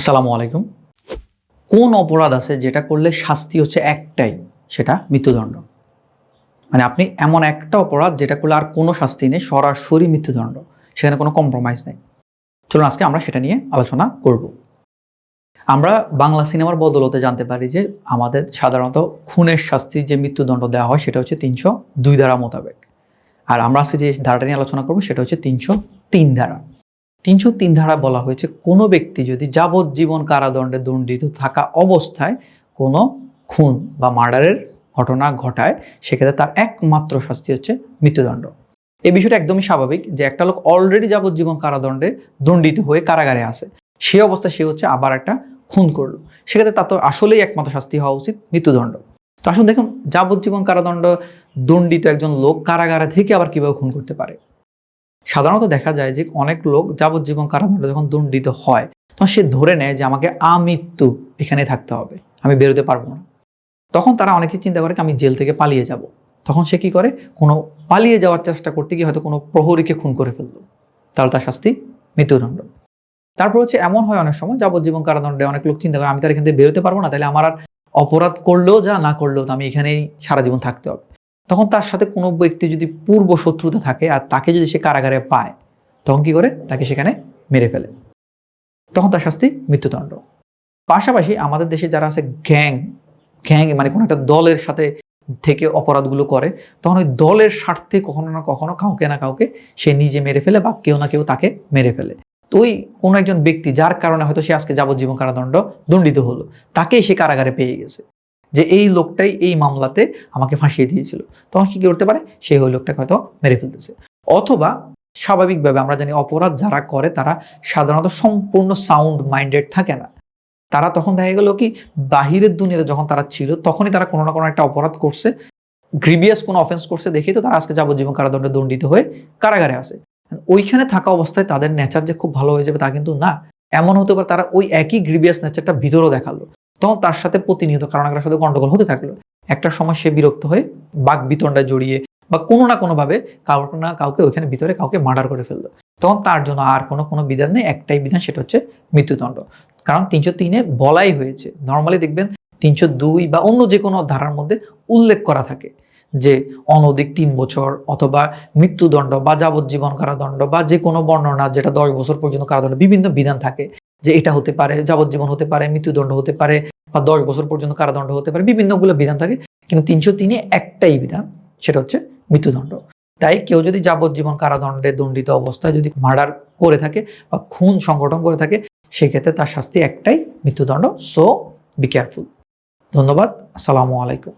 আসসালামু আলাইকুম। কোন অপরাধ আছে যেটা করলে শাস্তি হচ্ছে একটাই, সেটা মৃত্যুদণ্ড। মানে আপনি এমন একটা অপরাধ যেটা করলে আর কোনো শাস্তি নেই, সরাসরি মৃত্যুদণ্ড, সেখানে কোনো কম্প্রোমাইজ নেই। চলুন আজকে আমরা সেটা নিয়ে আলোচনা করব। আমরা বাংলা সিনেমার বদৌলতে জানতে পারি যে আমাদের সাধারণত খুনের শাস্তি যে মৃত্যুদণ্ড দেওয়া হয় সেটা হচ্ছে ৩০২ ধারা মোতাবেক। আর আমরা আজকে যে ধারাটা নিয়ে আলোচনা করব সেটা হচ্ছে ৩০৩ ধারা। ৩০৩ ধারা বলা হয়েছে কোনো ব্যক্তি যদি যাবজ্জীবন কারাদণ্ডে দণ্ডিত থাকা অবস্থায় কোনো খুন বা মার্ডারের ঘটনা ঘটায়, সেক্ষেত্রে তার একমাত্র শাস্তি হচ্ছে মৃত্যুদণ্ড। এই বিষয়টা একদমই স্বাভাবিক যে একটা লোক অলরেডি যাবজ্জীবন কারাদণ্ডে দণ্ডিত হয়ে কারাগারে আছে, সে অবস্থায় সে হচ্ছে আবার একটা খুন করলো, সেক্ষেত্রে তার তো আসলেই একমাত্র শাস্তি হওয়া উচিত মৃত্যুদণ্ড। তো আসুন দেখুন, যাবজ্জীবন কারাদণ্ড দণ্ডিত একজন লোক কারাগারে থেকে আবার কিভাবে খুন করতে পারে। সাধারণত দেখা যায় যে অনেক লোক যাবজ্জীবন কারাদণ্ডে যখন দণ্ডিত হয় তখন সে ধরে নেয় যে আমাকে আমৃত্যু এখানে থাকতে হবে, আমি বেরোতে পারবো না। তখন তারা অনেকে চিন্তা করে আমি জেল থেকে পালিয়ে যাব। তখন সে কি করে, কোনো পালিয়ে যাওয়ার চেষ্টা করতে গিয়ে হয়তো কোনো প্রহরীকে খুন করে ফেললো, তাহলে তার শাস্তি মৃত্যুদণ্ড। তারপর হচ্ছে এমন হয় অনেক সময় যাবজ্জীবন কারাদণ্ডে অনেক লোক চিন্তা করে আমি তার এখান থেকে বেরোতে পারবো না, তাহলে আমার আর অপরাধ করলেও যা না করলেও তো আমি এখানেই সারা জীবন থাকতে হবে। তখন তার সাথে কোনো ব্যক্তি যদি পূর্ব শত্রুতা থাকে আর তাকে যদি সে কারাগারে পায়, তখন কি করে, তাকে সেখানে মেরে ফেলে, তখন তার শাস্তি মৃত্যুদণ্ড। পাশাপাশি আমাদের দেশে যারা আছে গ্যাং গ্যাং মানে কোনো একটা দলের সাথে থেকে অপরাধগুলো করে, তখন ওই দলের স্বার্থে কখনো না কখনো কাউকে না কাউকে সে নিজে মেরে ফেলে বা কেউ না কেউ তাকে মেরে ফেলে। তো ওই কোনো একজন ব্যক্তি যার কারণে হয়তো সে আজকে যাবজ্জীবন কারাদণ্ড দণ্ডিত হলো, তাকেই সে কারাগারে পেয়ে গেছে যে এই লোকটাই এই মামলাতে আমাকে ফাঁসিয়ে দিয়েছিল, তখন কি করতে পারে, সে ওই লোকটাকে হয়তো মেরে ফেলতেছে। অথবা স্বাভাবিকভাবে আমরা জানি অপরাধ যারা করে তারা সাধারণত সম্পূর্ণ সাউন্ড মাইন্ডেড থাকে না। তারা তখন দেখা গেল কি, বাহিরের দুনিয়াতে যখন তারা ছিল তখনই তারা কোনো না কোনো একটা অপরাধ করছে, গ্রিভিয়াস কোনো অফেন্স করছে দেখেই তো তারা আজকে যাবজ্জীবন কারাদণ্ডে দণ্ডিত হয়ে কারাগারে আছে। ওইখানে থাকা অবস্থায় তাদের নেচার যে খুব ভালো হয়ে যাবে তা কিন্তু না। এমন হতে পারে তারা ওই একই গ্রিভিয়াস নেচারটা ভিতরেও দেখালো, তখন তার সাথে প্রতিনিয়ত কারণ একটা সাথে গন্ডগোল হতে থাকলো। একটা সময় সে বিরক্ত হয়ে বাক বিতণ্ডায় জড়িয়ে বা কোনো না কোনোভাবে কাউকে না কাউকে ওইখানে ভিতরে কাউকে মার্ডার করে ফেললো, তখন তার জন্য আর কোনো বিধান নেই, একটাই বিধান, সেটা হচ্ছে মৃত্যুদণ্ড। কারণ ৩০৩-এ বলাই হয়েছে, নর্মালি দেখবেন ৩০২ বা অন্য যে কোনো ধারার মধ্যে উল্লেখ করা থাকে যে অনধিক ৩ বছর অথবা মৃত্যুদণ্ড বা যাবজ্জীবন কারাদণ্ড বা যে কোনো বর্ণনা যেটা ১০ বছর পর্যন্ত কারাদণ্ড, বিভিন্ন বিধান থাকে যে এটা হতে পারে, যাবজ্জীবন হতে পারে, মৃত্যুদণ্ড হতে পারে বা ১০ বছর পর্যন্ত কারাদণ্ড হতে পারে, বিভিন্নগুলো বিধান থাকে। কিন্তু ৩০৩-এ একটাই বিধান, সেটা হচ্ছে মৃত্যুদণ্ড। তাই কেউ যদি যাবজ্জীবন কারাদণ্ডে দণ্ডিত অবস্থায় যদি মার্ডার করে থাকে বা খুন সংগঠন করে থাকে, সেক্ষেত্রে তার শাস্তি একটাই, মৃত্যুদণ্ড। So be careful. ধন্যবাদ। আসসালামু আলাইকুম।